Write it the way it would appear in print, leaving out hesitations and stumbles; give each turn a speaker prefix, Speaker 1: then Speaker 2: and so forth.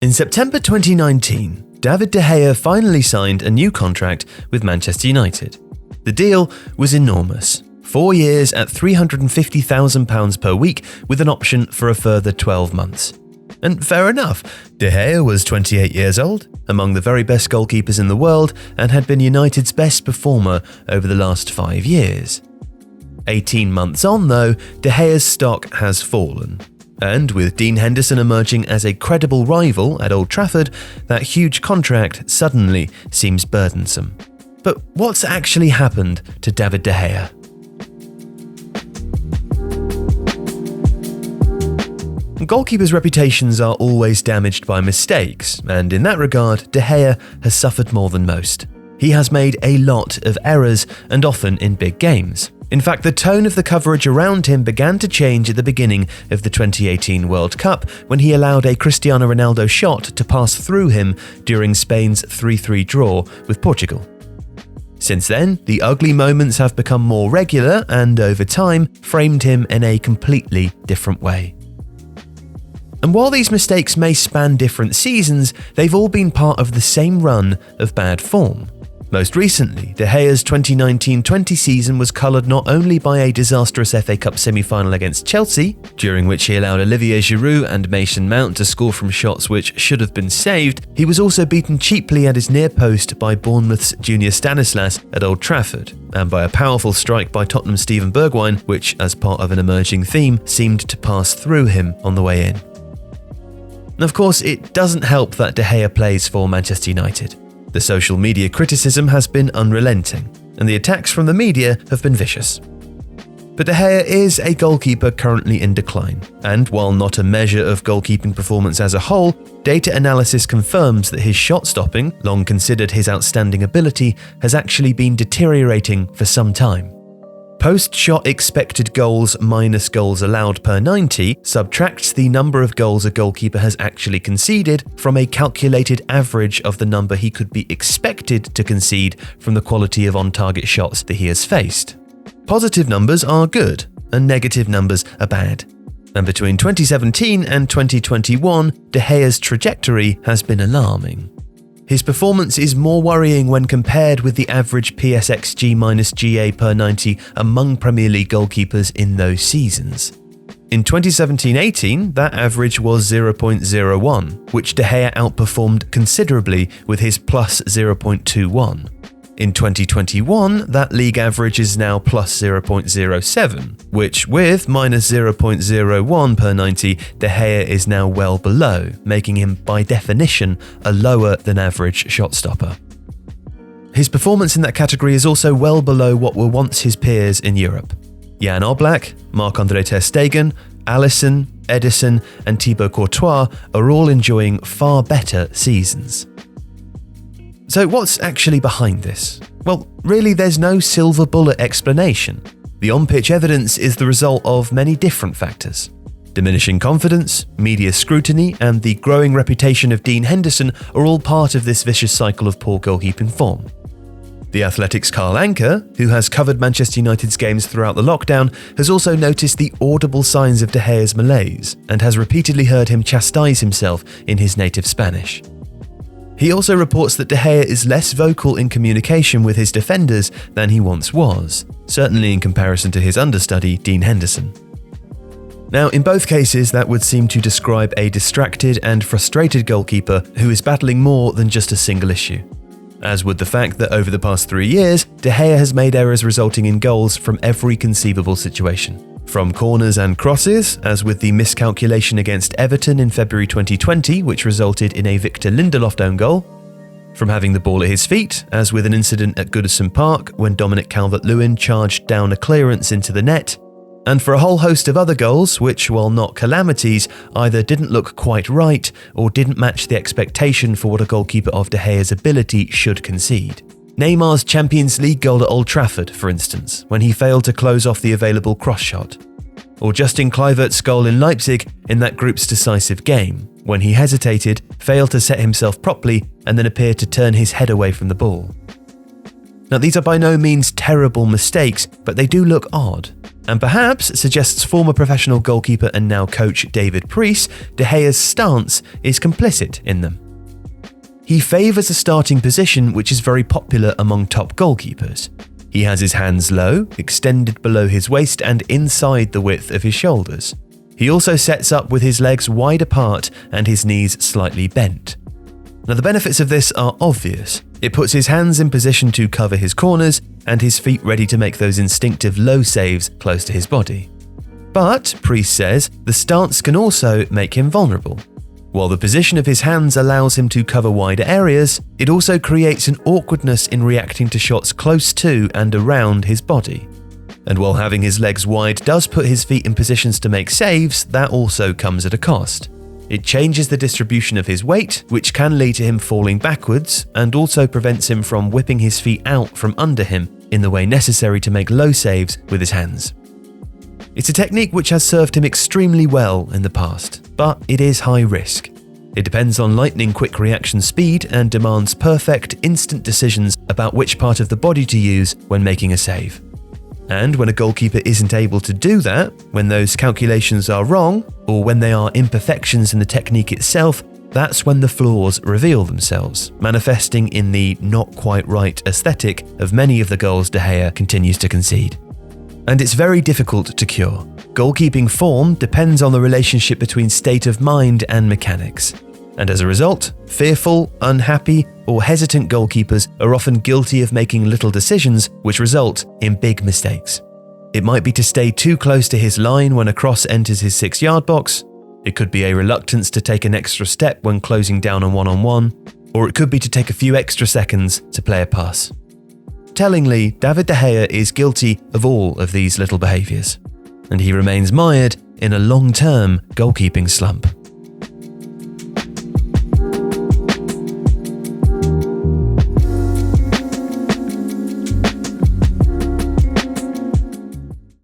Speaker 1: In September 2019, David de Gea finally signed a new contract with Manchester United. The deal was enormous. 4 years at £350,000 per week with an option for a further 12 months. And fair enough, de Gea was 28 years old, among the very best goalkeepers in the world, and had been United's best performer over the last 5 years. 18 months on though, de Gea's stock has fallen. And with Dean Henderson emerging as a credible rival at Old Trafford, that huge contract suddenly seems burdensome. But what's actually happened to David de Gea? Goalkeepers' reputations are always damaged by mistakes, and in that regard, de Gea has suffered more than most. He has made a lot of errors, and often in big games. In fact, the tone of the coverage around him began to change at the beginning of the 2018 World Cup when he allowed a Cristiano Ronaldo shot to pass through him during Spain's 3-3 draw with Portugal. Since then, the ugly moments have become more regular and, over time, framed him in a completely different way. And while these mistakes may span different seasons, they've all been part of the same run of bad form. Most recently, de Gea's 2019-20 season was coloured not only by a disastrous FA Cup semi-final against Chelsea, during which he allowed Olivier Giroud and Mason Mount to score from shots which should have been saved, he was also beaten cheaply at his near post by Bournemouth's Junior Stanislas at Old Trafford, and by a powerful strike by Tottenham's Steven Bergwijn, which, as part of an emerging theme, seemed to pass through him on the way in. Of course, it doesn't help that de Gea plays for Manchester United. The social media criticism has been unrelenting, and the attacks from the media have been vicious. But de Gea is a goalkeeper currently in decline, and while not a measure of goalkeeping performance as a whole, data analysis confirms that his shot stopping, long considered his outstanding ability, has actually been deteriorating for some time. Post-shot expected goals minus goals allowed per 90 subtracts the number of goals a goalkeeper has actually conceded from a calculated average of the number he could be expected to concede from the quality of on-target shots that he has faced. Positive numbers are good, and negative numbers are bad. And between 2017 and 2021, de Gea's trajectory has been alarming. His performance is more worrying when compared with the average PSXG-GA per 90 among Premier League goalkeepers in those seasons. In 2017-18, that average was 0.01, which de Gea outperformed considerably with his plus 0.21. In 2021, that league average is now plus 0.07, which with minus 0.01 per 90, de Gea is now well below, making him by definition a lower than average shot stopper. His performance in that category is also well below what were once his peers in Europe. Jan Oblak, Marc-André ter Stegen, Alisson, Ederson and Thibaut Courtois are all enjoying far better seasons. So what's actually behind this? Well, really there's no silver bullet explanation. The on-pitch evidence is the result of many different factors. Diminishing confidence, media scrutiny, and the growing reputation of Dean Henderson are all part of this vicious cycle of poor goalkeeping form. The Athletic's Carl Anker, who has covered Manchester United's games throughout the lockdown, has also noticed the audible signs of de Gea's malaise and has repeatedly heard him chastise himself in his native Spanish. He also reports that de Gea is less vocal in communication with his defenders than he once was, certainly in comparison to his understudy, Dean Henderson. Now, in both cases, that would seem to describe a distracted and frustrated goalkeeper who is battling more than just a single issue. As would the fact that over the past 3 years, de Gea has made errors resulting in goals from every conceivable situation. From corners and crosses, as with the miscalculation against Everton in February 2020, which resulted in a Victor Lindelof own goal. From having the ball at his feet, as with an incident at Goodison Park when Dominic Calvert-Lewin charged down a clearance into the net. And for a whole host of other goals, which, while not calamities, either didn't look quite right or didn't match the expectation for what a goalkeeper of de Gea's ability should concede. Neymar's Champions League goal at Old Trafford, for instance, when he failed to close off the available cross shot. Or Justin Kluivert's goal in Leipzig in that group's decisive game, when he hesitated, failed to set himself properly, and then appeared to turn his head away from the ball. Now, these are by no means terrible mistakes, but they do look odd. and perhaps, suggests former professional goalkeeper and now coach David Priest, De Gea's stance is complicit in them. He favours a starting position which is very popular among top goalkeepers. He has his hands low, extended below his waist and inside the width of his shoulders. He also sets up with his legs wide apart and his knees slightly bent. Now, the benefits of this are obvious. It puts his hands in position to cover his corners and his feet ready to make those instinctive low saves close to his body. But, Priest says, the stance can also make him vulnerable. While the position of his hands allows him to cover wider areas, it also creates an awkwardness in reacting to shots close to and around his body. And while having his legs wide does put his feet in positions to make saves, that also comes at a cost. It changes the distribution of his weight, which can lead to him falling backwards, and also prevents him from whipping his feet out from under him in the way necessary to make low saves with his hands. It's a technique which has served him extremely well in the past, but it is high risk. It depends on lightning quick reaction speed and demands perfect, instant decisions about which part of the body to use when making a save. And when a goalkeeper isn't able to do that, when those calculations are wrong, or when there are imperfections in the technique itself, that's when the flaws reveal themselves, manifesting in the not quite right aesthetic of many of the goals De Gea continues to concede. And it's very difficult to cure. Goalkeeping form depends on the relationship between state of mind and mechanics. And as a result, fearful, unhappy, or hesitant goalkeepers are often guilty of making little decisions which result in big mistakes. It might be to stay too close to his line when a cross enters his 6-yard box, it could be a reluctance to take an extra step when closing down on one-on-one, or it could be to take a few extra seconds to play a pass. Tellingly, David de Gea is guilty of all of these little behaviours, and he remains mired in a long-term goalkeeping slump.